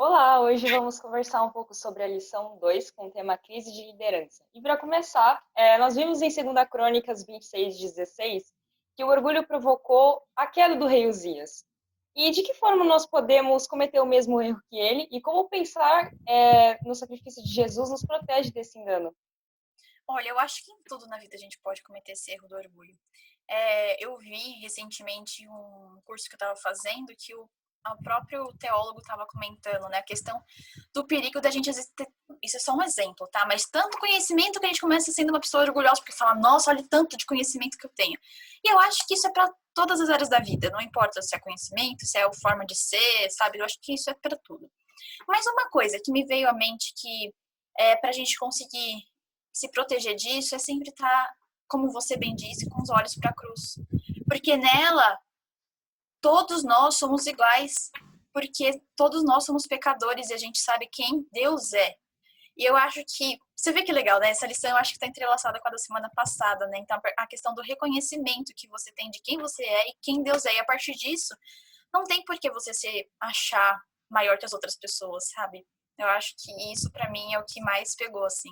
Olá, hoje vamos conversar um pouco sobre a lição 2 com o tema crise de liderança. E para começar, nós vimos em 2 Crônicas 26:16 que o orgulho provocou a queda do rei Uzias. E de que forma nós podemos cometer o mesmo erro que ele e como pensar no sacrifício de Jesus nos protege desse engano? Olha, eu acho que em tudo na vida a gente pode cometer esse erro do orgulho. Eu vi recentemente um curso que eu estava fazendo que o próprio teólogo estava comentando, né, a questão do perigo da gente, às vezes, ter, isso é só um exemplo, tá? Mas tanto conhecimento que a gente começa sendo uma pessoa orgulhosa porque fala, nossa, olha o tanto de conhecimento que eu tenho. E eu acho que isso é para todas as áreas da vida, não importa se é conhecimento, se é a forma de ser, sabe? Eu acho que isso é para tudo. Mas uma coisa que me veio à mente que para a gente conseguir se proteger disso é sempre estar, como você bem disse, com os olhos para a cruz. Porque nela, todos nós somos iguais. Porque todos nós somos pecadores e a gente sabe quem Deus é. E eu acho que, você vê que legal, né? Essa lição eu acho que está entrelaçada com a da semana passada, né? Então, a questão do reconhecimento que você tem de quem você é e quem Deus é. E a partir disso, não tem por que você se achar maior que as outras pessoas, sabe? Eu acho que isso, pra mim, é o que mais pegou, assim.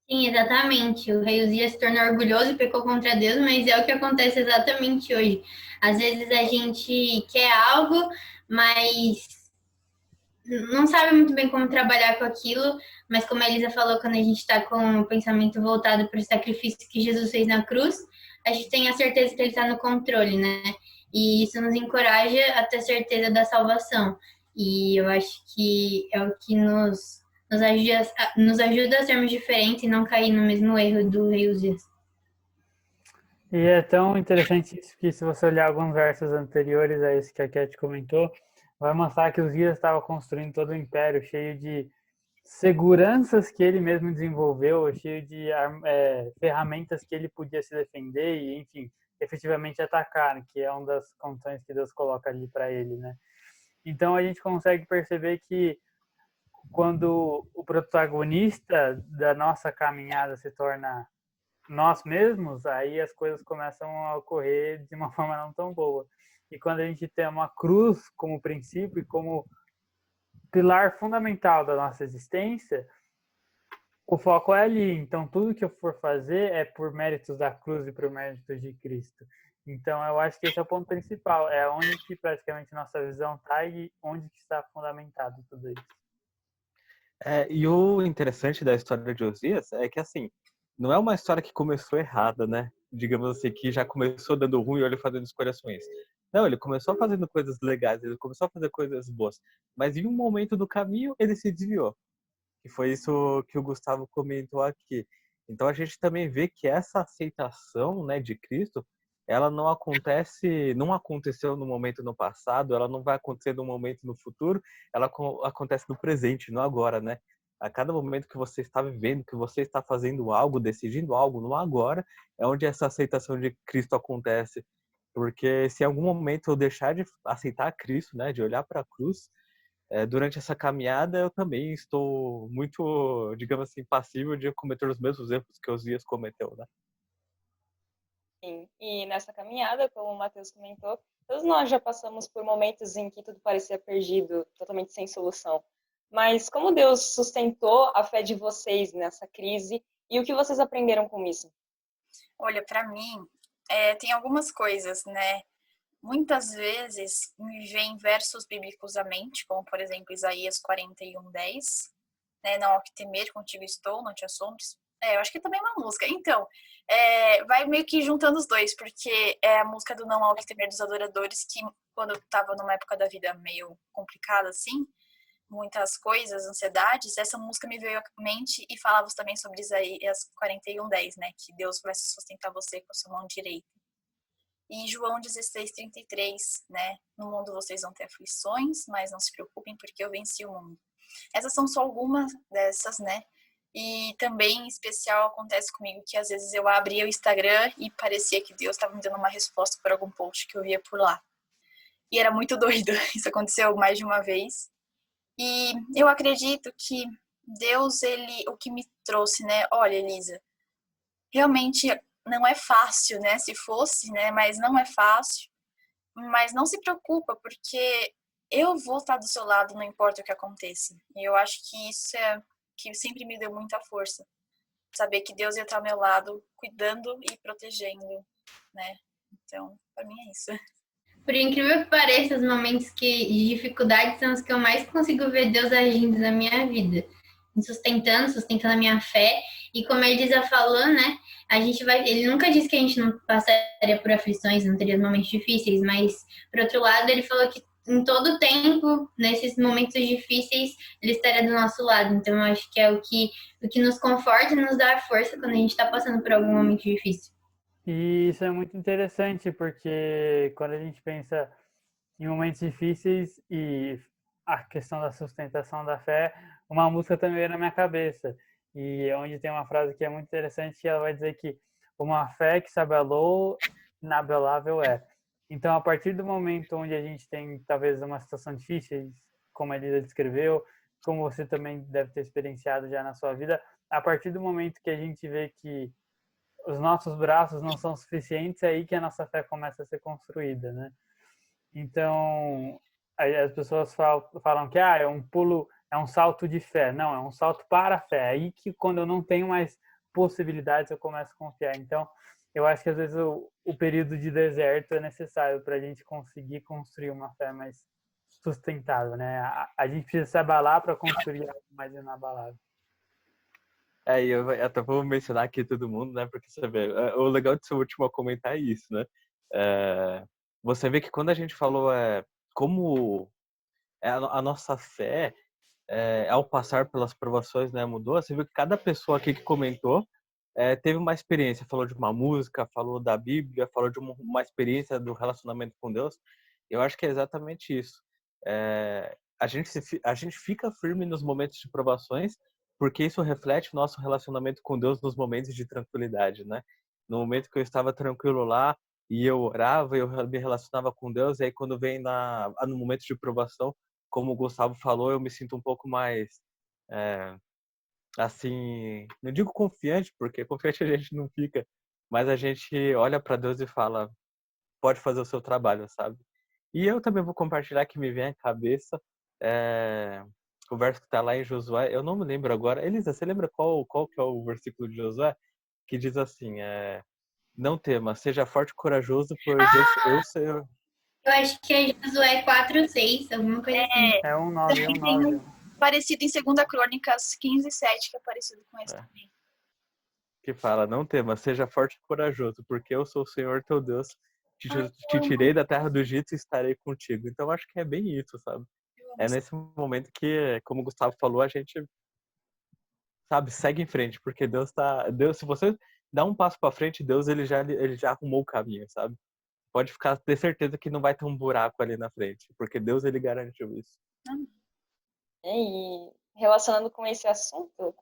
Sim, exatamente. O rei Uzias se tornou orgulhoso e pecou contra Deus, mas é o que acontece exatamente hoje. Às vezes a gente quer algo, mas não sabe muito bem como trabalhar com aquilo, mas como a Elisa falou, quando a gente está com o pensamento voltado para o sacrifício que Jesus fez na cruz, a gente tem a certeza que ele está no controle, né? E isso nos encoraja a ter certeza da salvação. E eu acho que é o que nos ajuda a sermos diferentes e não cair no mesmo erro do rei Uzias. E é tão interessante isso que, se você olhar alguns versos anteriores a esse que a Cat comentou, vai mostrar que Uzias estava construindo todo o império cheio de seguranças que ele mesmo desenvolveu, cheio de ferramentas que ele podia se defender e, enfim, efetivamente atacar, que é uma das condições que Deus coloca ali para ele, né? Então a gente consegue perceber que quando o protagonista da nossa caminhada se torna nós mesmos, aí as coisas começam a ocorrer de uma forma não tão boa. E quando a gente tem uma cruz como princípio e como pilar fundamental da nossa existência, o foco é ali. Então, tudo que eu for fazer é por méritos da cruz e por méritos de Cristo. Então, eu acho que esse é o ponto principal. É onde que praticamente nossa visão está e onde que está fundamentado tudo isso. E o interessante da história de Osias é que, assim, não é uma história que começou errada, né? Digamos assim, que já começou dando ruim e ele fazendo escolhas ruins. Não, ele começou fazendo coisas legais, ele começou a fazer coisas boas. Mas em um momento do caminho, ele se desviou. E foi isso que o Gustavo comentou aqui. Então a gente também vê que essa aceitação, né, de Cristo, ela não aconteceu no momento no passado, ela não vai acontecer no momento no futuro, ela acontece no presente, no agora, né? A cada momento que você está vivendo, que você está fazendo algo, decidindo algo no agora, é onde essa aceitação de Cristo acontece. Porque se em algum momento eu deixar de aceitar Cristo, né, de olhar para a cruz, durante essa caminhada eu também estou muito, digamos assim, passível de cometer os mesmos erros que Osias cometeu, né? Sim. E nessa caminhada, como o Matheus comentou, todos nós já passamos por momentos em que tudo parecia perdido, totalmente sem solução. Mas como Deus sustentou a fé de vocês nessa crise e o que vocês aprenderam com isso? Olha, pra mim, tem algumas coisas, né? Muitas vezes me vêm versos bíblicos à mente, como, por exemplo, Isaías 41:10, né? Não há o que temer, contigo estou, não te assombres. Eu acho que também é uma música. Então, vai meio que juntando os dois, porque é a música do Não há o que temer dos adoradores, que quando eu tava numa época da vida meio complicada, assim, muitas coisas, ansiedades, essa música me veio à mente e falava também sobre Isaías 41:10, né? Que Deus vai sustentar você com a sua mão direita. E João 16:33, né? No mundo vocês vão ter aflições, mas não se preocupem porque eu venci o mundo. Essas são só algumas dessas, né? E também, em especial, acontece comigo que às vezes eu abria o Instagram e parecia que Deus estava me dando uma resposta por algum post que eu via por lá. E era muito doido. Isso aconteceu mais de uma vez. E eu acredito que Deus, ele, o que me trouxe, né? Olha, Elisa, realmente não é fácil, né? Se fosse, né? Mas não é fácil. Mas não se preocupa, porque eu vou estar do seu lado, não importa o que aconteça. E eu acho que isso é que sempre me deu muita força. Saber que Deus ia estar ao meu lado, cuidando e protegendo, né? Então, para mim é isso. Por incrível que pareça, os momentos de dificuldade são os que eu mais consigo ver Deus agindo na minha vida. Sustentando a minha fé. E como a Elisa falou, né? Ele nunca disse que a gente não passaria por aflições, não teria momentos difíceis, mas, por outro lado, ele falou que em todo tempo, nesses momentos difíceis, ele estaria do nosso lado. Então, eu acho que é o que nos conforta e nos dá força quando a gente está passando por algum momento difícil. E isso é muito interessante, porque quando a gente pensa em momentos difíceis e a questão da sustentação da fé, uma música também veio na minha cabeça. E onde tem uma frase que é muito interessante, que ela vai dizer que uma fé que se abalou, inabalável é. Então, a partir do momento onde a gente tem, talvez, uma situação difícil, como a Elisa descreveu, como você também deve ter experienciado já na sua vida, a partir do momento que a gente vê que os nossos braços não são suficientes, é aí que a nossa fé começa a ser construída, né? Então, aí as pessoas falam que é um pulo, é um salto de fé. Não, é um salto para a fé. É aí que, quando eu não tenho mais possibilidades, eu começo a confiar. Então, eu acho que às vezes o período de deserto é necessário para a gente conseguir construir uma fé mais sustentável, né? A gente precisa se abalar para construir algo mais inabalável. E eu até vou mencionar aqui todo mundo, né? Porque você vê, o legal de ser o último a comentar é isso, né? Você vê que quando a gente falou como a nossa fé, ao passar pelas provações, né, mudou, você viu que cada pessoa aqui que comentou teve uma experiência, falou de uma música, falou da Bíblia, falou de uma experiência do relacionamento com Deus. Eu acho que é exatamente isso. A gente fica firme nos momentos de provações, porque isso reflete o nosso relacionamento com Deus nos momentos de tranquilidade, né? No momento que eu estava tranquilo lá e eu orava, eu me relacionava com Deus, e aí quando vem no momento de provação, como o Gustavo falou, eu me sinto um pouco mais assim, não digo confiante, porque confiante a gente não fica, mas a gente olha para Deus e fala, pode fazer o seu trabalho, sabe? E eu também vou compartilhar que me vem à cabeça o verso que está lá em Josué, eu não me lembro agora. Elisa, você lembra qual que é o versículo de Josué? Que diz assim, não tema, seja forte e corajoso, pois eu sei... Eu acho que é Josué 4:6, alguma coisa assim. É um 9, é um Também tem 9. parecido em 2 Crônicas 15:7, que é parecido com esse também. Que fala, não tema, seja forte e corajoso, porque eu sou o Senhor teu Deus, te tirei da terra do Egito e estarei contigo. Então acho que é bem isso, sabe? É nesse momento que, como o Gustavo falou, a gente, sabe, segue em frente, porque Deus, se você dá um passo para frente, Deus ele já arrumou o caminho, sabe? Pode ter certeza que não vai ter um buraco ali na frente, porque Deus ele garantiu isso. E relacionando com esse assunto,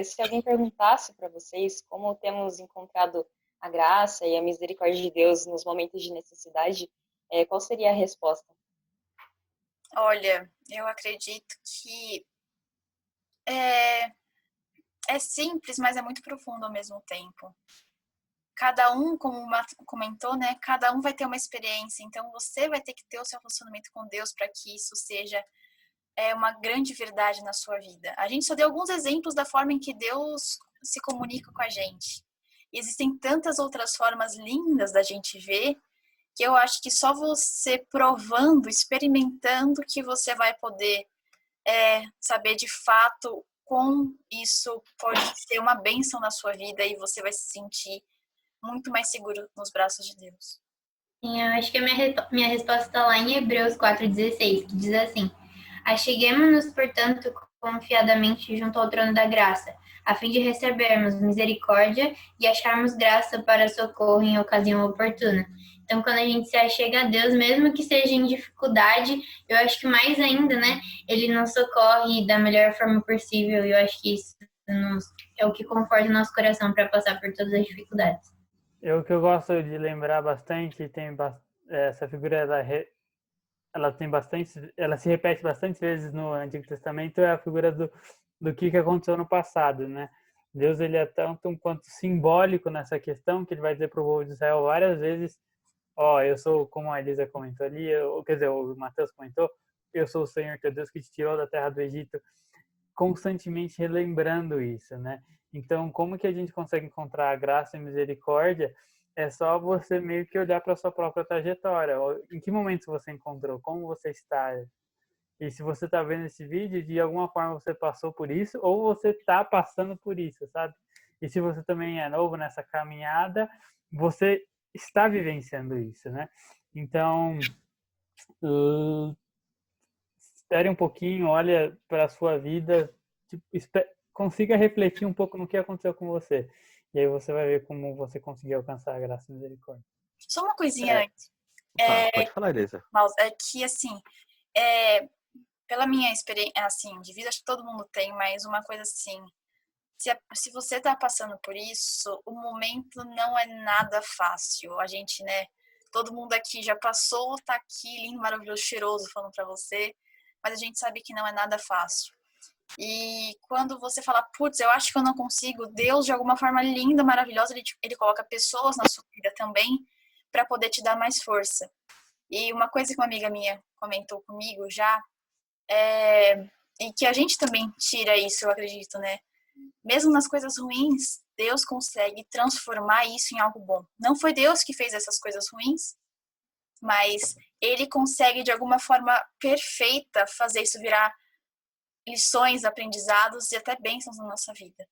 se alguém perguntasse para vocês como temos encontrado a graça e a misericórdia de Deus nos momentos de necessidade, qual seria a resposta? Olha, eu acredito que é simples, mas é muito profundo ao mesmo tempo. Cada um, como o Mato comentou, né? Cada um vai ter uma experiência, então você vai ter que ter o seu relacionamento com Deus para que isso seja uma grande verdade na sua vida. A gente só deu alguns exemplos da forma em que Deus se comunica com a gente. E existem tantas outras formas lindas da gente ver que eu acho que só você provando, experimentando, que você vai poder saber de fato como isso pode ser uma bênção na sua vida e você vai se sentir muito mais seguro nos braços de Deus. Sim, eu acho que a minha resposta está lá em Hebreus 4:16, que diz assim: acheguemo-nos, portanto, confiadamente junto ao trono da graça, a fim de recebermos misericórdia e acharmos graça para socorro em ocasião oportuna. Então, quando a gente se achega a Deus, mesmo que seja em dificuldade, eu acho que mais ainda, né, Ele nos socorre da melhor forma possível, e eu acho que isso é o que conforta o nosso coração para passar por todas as dificuldades. O que eu gosto de lembrar bastante, essa figura ela se repete bastante vezes no Antigo Testamento, é a figura do que aconteceu no passado, né? Deus ele é tanto quanto simbólico nessa questão que ele vai dizer para o povo de Israel várias vezes, eu sou, como a Elisa comentou ali, quer dizer, o Mateus comentou, eu sou o Senhor teu Deus que te tirou da terra do Egito, constantemente relembrando isso, né? Então, como que a gente consegue encontrar a graça e misericórdia? É só você meio que olhar para a sua própria trajetória. Em que momento você encontrou? Como você está? E se você está vendo esse vídeo, de alguma forma você passou por isso ou você está passando por isso, sabe? E se você também é novo nessa caminhada, você está vivenciando isso, né? Então, espere um pouquinho, olha para a sua vida, tipo, consiga refletir um pouco no que aconteceu com você. E aí você vai ver como você conseguiu alcançar a graça e a misericórdia. Só uma coisinha antes. Pode falar, Elisa. Mas é que, assim, é, pela minha experiência, assim, de vida, acho que todo mundo tem, mas uma coisa assim, se você tá passando por isso, o momento não é nada fácil. A gente, né, todo mundo aqui já passou, tá aqui, lindo, maravilhoso, cheiroso, falando pra você, mas a gente sabe que não é nada fácil. E quando você fala, putz, eu acho que eu não consigo, Deus, de alguma forma linda, maravilhosa, ele coloca pessoas na sua vida também para poder te dar mais força. E uma coisa que uma amiga minha comentou comigo já, e que a gente também tira isso, eu acredito, né? Mesmo nas coisas ruins, Deus consegue transformar isso em algo bom. Não foi Deus que fez essas coisas ruins, mas Ele consegue, de alguma forma perfeita, fazer isso virar lições, aprendizados e até bênçãos na nossa vida.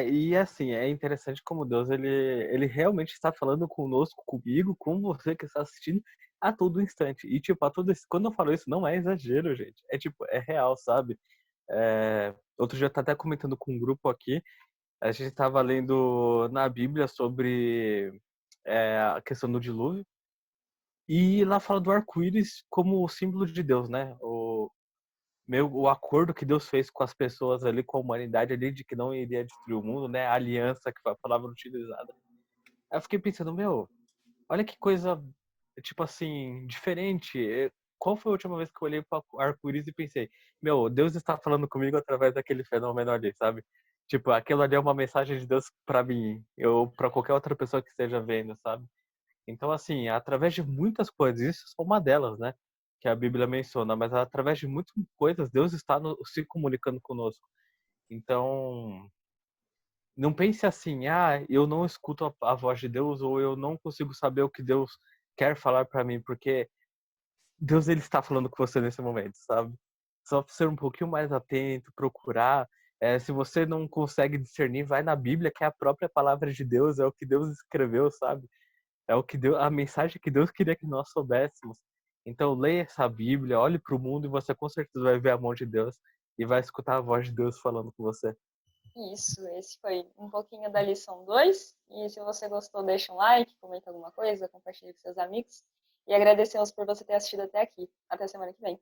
E assim, é interessante como Deus, ele realmente está falando conosco, comigo, com você que está assistindo a todo instante. E, tipo, quando eu falo isso, não é exagero, gente. É, tipo, é real, sabe? Outro dia eu estava até comentando com um grupo aqui, a gente estava lendo na Bíblia sobre a questão do dilúvio, e lá fala do arco-íris como o símbolo de Deus, né? O acordo que Deus fez com as pessoas ali, com a humanidade ali, de que não iria destruir o mundo, né? A aliança, que foi a palavra utilizada. Aí eu fiquei pensando, olha que coisa, tipo assim, diferente. Qual foi a última vez que eu olhei para o arco-íris e pensei, Deus está falando comigo através daquele fenômeno ali, sabe? Tipo, aquilo ali é uma mensagem de Deus para mim, ou para qualquer outra pessoa que esteja vendo, sabe? Então, assim, através de muitas coisas, isso é só uma delas, né? Que a Bíblia menciona, mas através de muitas coisas, Deus está se comunicando conosco. Então, não pense assim, eu não escuto a voz de Deus, ou eu não consigo saber o que Deus quer falar para mim, porque Deus, ele está falando com você nesse momento, sabe? Só ser um pouquinho mais atento, procurar. Se você não consegue discernir, vai na Bíblia, que é a própria palavra de Deus, é o que Deus escreveu, sabe? É o que Deus, a mensagem que Deus queria que nós soubéssemos. Então, leia essa Bíblia, olhe para o mundo e você com certeza vai ver a mão de Deus e vai escutar a voz de Deus falando com você. Isso, esse foi um pouquinho da lição 2. E se você gostou, deixa um like, comenta alguma coisa, compartilha com seus amigos. E agradecemos por você ter assistido até aqui. Até semana que vem.